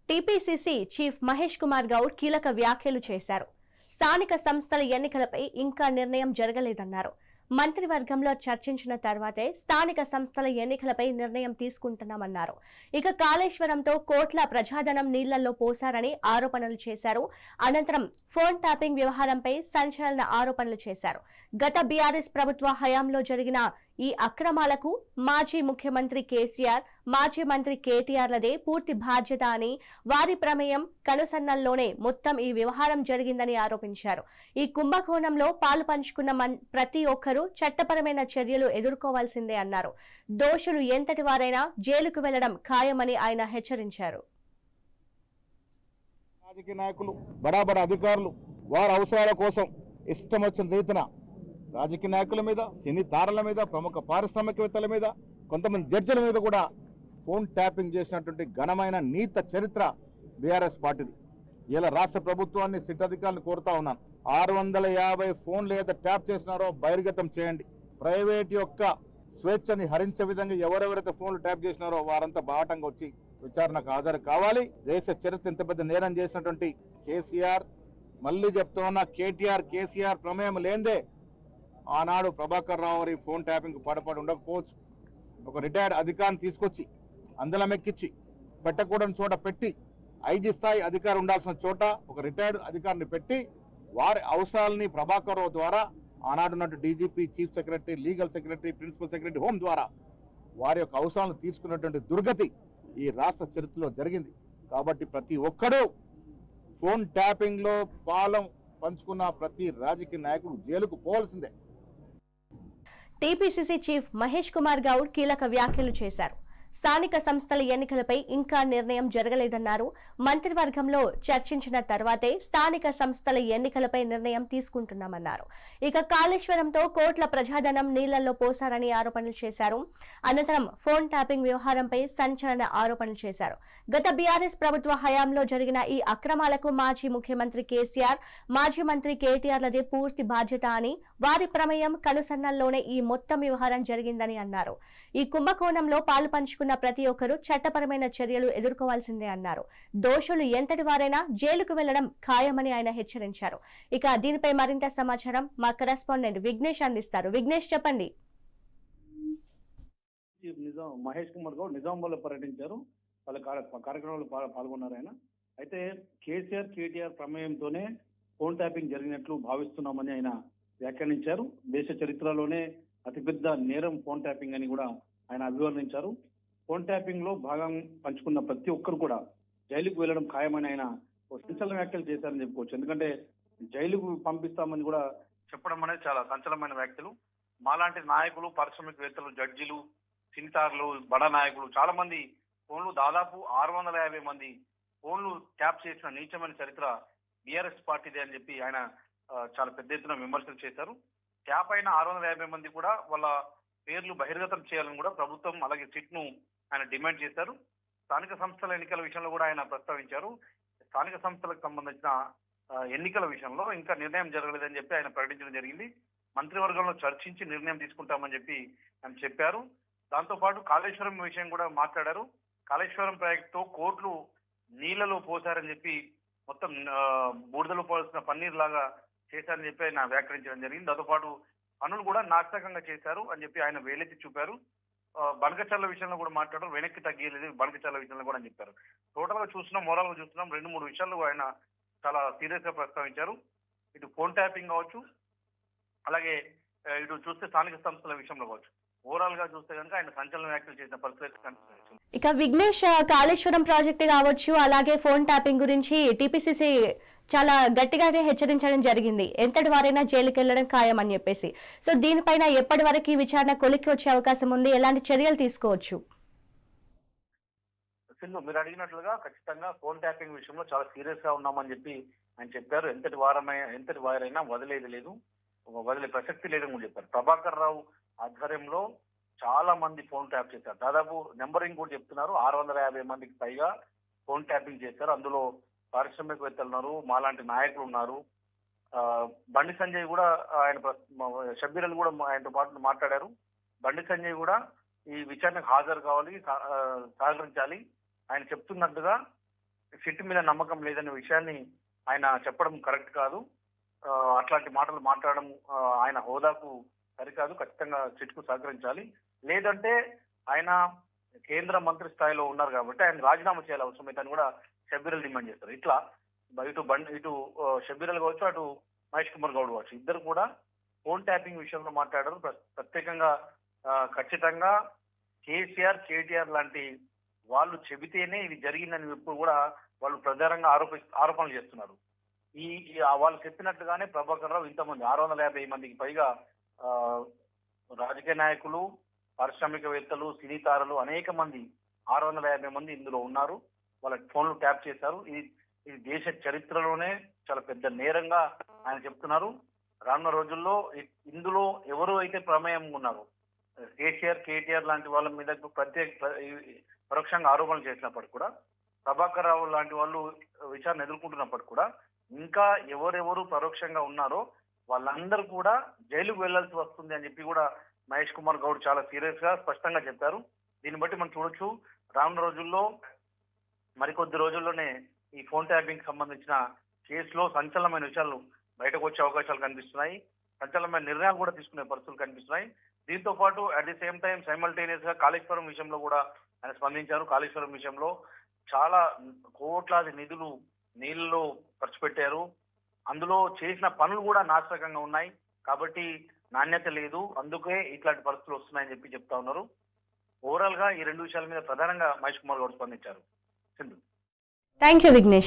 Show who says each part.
Speaker 1: TPCC chief Mahesh Kumar Goud కీలక వ్యాఖ్యలు చేశారు. స్థానిక సంస్థల ఎన్నికలపై ఇంకా నిర్ణయం జరగలేదన్నారు. మంత్రివర్గంలో చర్చించిన తర్వాతే స్థానిక సంస్థల ఎన్నికలపై నిర్ణయం తీసుకుంటున్నామన్నారు. ఇక కాళేశ్వరంతో కోట్ల ప్రజాధనం నీళ్లలో పోశారని ఆరోపణలు చేశారు. అనంతరం ఫోన్ ట్యాపింగ్ వ్యవహారంపై సంచలన ఆరోపణలు చేశారు. గత బీఆర్ఎస్ ప్రభుత్వ హయాంలో జరిగిన ఈ అక్రమాలకు మాజీ ముఖ్యమంత్రి కేసీఆర్, మాజీ మంత్రి కేటీఆర్లదే పూర్తి బాధ్యత అని, వారి ప్రమేయం కనుసన్నల్లోనే మొత్తం ఈ వ్యవహారం జరిగిందని ఆరోపించారు. ఈ కుంభకోణంలో పాలు పంచుకున్న ప్రతి ఒక్కరూ చట్టపరమైన చర్యలు ఎదుర్కోవాల్సిందే అన్నారు. దోషులు ఎంతటి వారైనా జైలుకు వెళ్లడం ఖాయమని ఆయన హెచ్చరించారు.
Speaker 2: రాజకీయ నాయకులు, బడా అధికారులు వారి అవసరాల కోసం ఇష్టం వచ్చిన రీతిన రాజకీయ నాయకుల మీద, సినీ తారల మీద, ప్రముఖ పారిశ్రామికవేత్తల మీద, కొంతమంది జడ్జిల మీద కూడా ఫోన్ ట్యాపింగ్ చేసినటువంటి ఘనమైన నీత చరిత్ర బీఆర్ఎస్ పార్టీది. ఇలా రాష్ట్ర ప్రభుత్వాన్ని, సిట్ అధికారులను కోరుతా ఉన్నాను, 650 ఫోన్లు ఏదైతే ట్యాప్ చేసినారో బహిర్గతం చేయండి. ప్రైవేట్ యొక్క స్వేచ్ఛని హరించే విధంగా ఎవరెవరైతే ఫోన్లు ట్యాప్ చేసినారో వారంతా బాటంగా వచ్చి విచారణకు హాజరు కావాలి. దేశ చరిత్ర ఇంత పెద్ద నేరం చేసినటువంటి కేసీఆర్, మళ్ళీ చెప్తా ఉన్నా, కేటీఆర్ ప్రమేయం లేందే ఆనాడు ప్రభాకర్ రావు గారి ఫోన్ ట్యాపింగ్ పడపడి ఉండకపోవచ్చు. ఒక రిటైర్డ్ అధికారిని తీసుకొచ్చి అందలం ఎక్కించి పెట్టకూడని చోట పెట్టి, ఐజీ స్థాయి అధికారి ఉండాల్సిన చోట ఒక రిటైర్డ్ అధికారిని పెట్టి వారి అవసరాలని ప్రభాకర్ రావు ద్వారా ఆనాడున్నట్టు DGP, chief secretary, legal secretary, principal secretary, home ద్వారా వారి యొక్క అవసరాలను తీసుకున్నటువంటి దుర్గతి ఈ రాష్ట్ర చరిత్రలో జరిగింది. కాబట్టి ప్రతి ఒక్కరూ ఫోన్ ట్యాపింగ్ లో పాలం పంచుకున్న ప్రతి రాజకీయ నాయకుడు జైలుకు పోవాల్సిందే.
Speaker 1: టీపీసీసీ చీఫ్ మహేష్ కుమార్ గౌడ్ కీలక వ్యాఖ్యలు చేశారు. స్థానిక సంస్థల ఎన్నికలపై ఇంకా నిర్ణయం జరగలేదన్నారు. మంత్రివర్గంలో చర్చించిన తర్వాతే స్థానిక సంస్థల ఎన్నికలపై నిర్ణయం తీసుకుంటున్నామన్నారు. ఇక కాళేశ్వరంతో కోట్ల ప్రజాధనం నీళ్లలో పోశారని ఆరోపణలు చేశారు. అనంతరం ఫోన్ ట్యాపింగ్ వ్యవహారంపై సంచలన ఆరోపణలు చేశారు. గత బీఆర్ఎస్ ప్రభుత్వ హయాంలో జరిగిన ఈ అక్రమాలకు మాజీ ముఖ్యమంత్రి కేసీఆర్, మాజీ మంత్రి కేటీఆర్లదే పూర్తి బాధ్యత అని, వారి ప్రమేయం కనుసన్నల్లోనే ఈ మొత్తం వ్యవహారం జరిగిందని అన్నారు. ఈ కుంభకోణంలో పాలు పంచుకున్న ప్రతి ఒక్కరూ చట్టపరమైన చర్యలు ఎదుర్కోవాల్సిందే అన్నారు. దోషులు ఎంతటి వారైనా జైలుకు వెళ్లడం ఖాయమని ఆయన హెచ్చరించారు. ఇక దీనిపై మరింత సమాచారం మా కరెస్పాండెంట్ విఘ్నేష్ అందిస్తారు. విఘ్నేష్, చెప్పండి.
Speaker 3: మహేష్ కుమార్ గౌడ్ నిజామాబాద్లో పర్యటించారు. వాళ్ళ కార్యక్రమంలో పాల్గొన్నారు ఆయన. అయితే కేసీఆర్, కేటీఆర్ ప్రమేయంతోనే ఫోన్ ట్యాపింగ్ జరిగినట్లు భావిస్తున్నామని ఆయన వ్యాఖ్యానించారు. దేశ చరిత్రలోనే అతిపెద్ద నేరం ఫోన్ ట్యాపింగ్ అని కూడా ఆయన అభివర్ణించారు. ఫోన్ ట్యాపింగ్ లో భాగం పంచుకున్న ప్రతి ఒక్కరు కూడా జైలుకు వెళ్లడం ఖాయమని ఆయన సంచలన వ్యాఖ్యలు చేశారని చెప్పుకోవచ్చు. ఎందుకంటే జైలుకు పంపిస్తామని కూడా చెప్పడం అనేది చాలా సంచలనమైన వ్యాఖ్యలు. మాలాంటి నాయకులు, పారిశ్రామికవేత్తలు, జడ్జిలు, సినితార్లు, బడా నాయకులు చాలా మంది ఫోన్లు, దాదాపు 650 మంది ఫోన్లు ట్యాప్ చేసిన నీచమైన చరిత్ర బీఆర్ఎస్ పార్టీదే అని చెప్పి ఆయన చాలా పెద్ద ఎత్తున విమర్శలు చేశారు. ట్యాప్ అయిన 650 మంది కూడా వాళ్ళ పేర్లు బహిర్గతం చేయాలని కూడా ప్రభుత్వం, అలాగే సిట్ ను ఆయన డిమాండ్ చేశారు. స్థానిక సంస్థల ఎన్నికల విషయంలో కూడా ఆయన ప్రస్తావించారు. స్థానిక సంస్థలకు సంబంధించిన ఎన్నికల విషయంలో ఇంకా నిర్ణయం జరగలేదని చెప్పి ఆయన ప్రకటించడం జరిగింది. మంత్రివర్గంలో చర్చించి నిర్ణయం తీసుకుంటామని చెప్పి ఆయన చెప్పారు. దాంతో పాటు కాళేశ్వరం విషయం కూడా మాట్లాడారు. కాళేశ్వరం ప్రాజెక్టుతో కోట్లు నీళ్లలో పోశారని చెప్పి, మొత్తం బూడిదలో పోసిన పన్నీర్ లాగా చేశారని చెప్పి ఆయన వ్యాఖ్యానించడం జరిగింది. దాంతో పాటు పనులు కూడా నాశకంగా చేశారు అని చెప్పి ఆయన వేలెత్తి చూపారు. బనకచర్ల విషయంలో కూడా మాట్లాడారు. వెనక్కి తగ్గలేదు బనకచర్ల విషయంలో కూడా అని చెప్పారు. టోటల్ గా చూస్తున్నాం, మోరల్ గా చూస్తున్నాం, 2-3 విషయాలు ఆయన చాలా సీరియస్ గా ప్రస్తావించారు. ఇటు ఫోన్ ట్యాపింగ్ కావచ్చు, అలాగే ఇటు చూస్తే స్థానిక సంస్థల విషయంలో కావచ్చు. ఓవరాల్ గా చూస్తే కనుక ఆయన సంచలన వ్యాఖ్యలు చేసిన పరిస్థితి కనిపిస్తుంది.
Speaker 1: ఇక విఘ్నేష్, కాళేశ్వరం ప్రాజెక్టు కావచ్చు, అలాగే ఫోన్ ట్యాపింగ్ గురించి టీపీసీసీ చాలా గట్టిగానే హెచ్చరించడం జరిగింది. ఎంతటి వారైనా జైలుకి వెళ్లడం ఖాయం అని చెప్పేసి. సో దీనిపైన ఎప్పటి వరకు ఈ విచారణ కొలిక్కి వచ్చే అవకాశం ఉంది? ఎలాంటి చర్యలు తీసుకోవచ్చు?
Speaker 3: మీరు అడిగినట్లుగా ఖచ్చితంగా ఫోన్ ట్యాపింగ్ విషయంలో చాలా సీరియస్ గా ఉన్నామని చెప్పి ఆయన చెప్పారు. ఎంతటి వారైనా వదిలేది లేదు, వదిలే ప్రసక్తి లేదని కూడా చెప్పారు. ప్రభాకర్ రావు ఆధ్వర్యంలో చాలా మంది ఫోన్ ట్యాప్ చేశారు. దాదాపు నెంబరింగ్ కూడా చెప్తున్నారు, 650 మందికి పైగా ఫోన్ ట్యాపింగ్ చేశారు. అందులో పారిశ్రామికవేత్తలు ఉన్నారు, మాలాంటి నాయకులు ఉన్నారు. బండి సంజయ్ కూడా, ఆయన షబ్బీర్ అలీ కూడా ఆయనతో పాటు మాట్లాడారు. బండి సంజయ్ కూడా ఈ విచారణకు హాజరు కావాలి, సహకరించాలి. ఆయన చెప్తున్నట్టుగా సిట్ మీద నమ్మకం లేదనే విషయాన్ని ఆయన చెప్పడం కరెక్ట్ కాదు. అట్లాంటి మాటలు మాట్లాడడం ఆయన హోదాకు సరికాదు. ఖచ్చితంగా సిట్ కు సహకరించాలి. లేదంటే ఆయన కేంద్ర మంత్రి స్థాయిలో ఉన్నారు కాబట్టి ఆయన రాజీనామా చేయాలి అవసరమైతే అని కూడా షబ్బీర్ అలీ డిమాండ్ చేస్తారు. ఇట్లా ఇటు షబ్బీర్ అలీ కావచ్చు, అటు మహేష్ కుమార్ గౌడ్ కావచ్చు, ఇద్దరు కూడా ఫోన్ ట్యాపింగ్ విషయంలో మాట్లాడారు. ప్రత్యేకంగా ఖచ్చితంగా కేసీఆర్, కేటీఆర్ లాంటి వాళ్ళు చెబితేనే ఇది జరిగిందని ఇప్పుడు కూడా వాళ్ళు ప్రధానంగా ఆరోపణలు చేస్తున్నారు. వాళ్ళు చెప్పినట్టుగానే ప్రభాకర్ రావు ఇంతమంది 650 మందికి పైగా రాజకీయ నాయకులు, పారిశ్రామికవేత్తలు, సినీ తారలు అనేక మంది 650 మంది ఇందులో ఉన్నారు. వాళ్ళ ఫోన్లు ట్యాప్ చేశారు. ఇది దేశ చరిత్రలోనే చాలా పెద్ద నేరంగా ఆయన చెప్తున్నారు. రానున్న రోజుల్లో ఇందులో ఎవరు అయితే ప్రమేయం ఉన్నారో కేసీఆర్, కేటీఆర్ లాంటి వాళ్ళ మీద పరోక్షంగా ఆరోపణలు చేసినప్పటికీ కూడా, ప్రభాకర్ రావు లాంటి వాళ్ళు విచారణ ఎదుర్కొంటున్నప్పటికీ కూడా ఇంకా ఎవరెవరు పరోక్షంగా ఉన్నారో వాళ్ళందరూ కూడా జైలుకు వెళ్లాల్సి వస్తుంది అని చెప్పి కూడా మహేష్ కుమార్ గౌడ్ చాలా సీరియస్ గా స్పష్టంగా చెప్పారు. దీన్ని బట్టి మనం చూడొచ్చు, రానున్న రోజుల్లో మరికొద్ది రోజుల్లోనే ఈ ఫోన్ ట్యాపింగ్ సంబంధించిన కేసులో సంచలనమైన విషయాలు బయటకు వచ్చే అవకాశాలు కనిపిస్తున్నాయి. సంచలనమైన నిర్ణయాలు కూడా తీసుకునే పరిస్థితులు కనిపిస్తున్నాయి. దీంతో పాటు at the same time simultaneous గా కాళేశ్వరం విషయంలో కూడా ఆయన స్పందించారు. కాళేశ్వరం విషయంలో చాలా కోట్లాది నిధులు నీళ్ళలో ఖర్చు పెట్టారు. అందులో చేసిన పనులు కూడా నాశనకంగా ఉన్నాయి. కాబట్టి నాణ్యత లేదు, అందుకే ఇట్లాంటి పరిస్థితులు వస్తున్నాయని చెప్పి చెప్తా ఉన్నారు. ఓవరాల్ గా ఈ రెండు విషయాల మీద ప్రధానంగా మహేష్ కుమార్ గౌడ్ స్పందించారు. సింధు.
Speaker 1: Thank you Vignesh.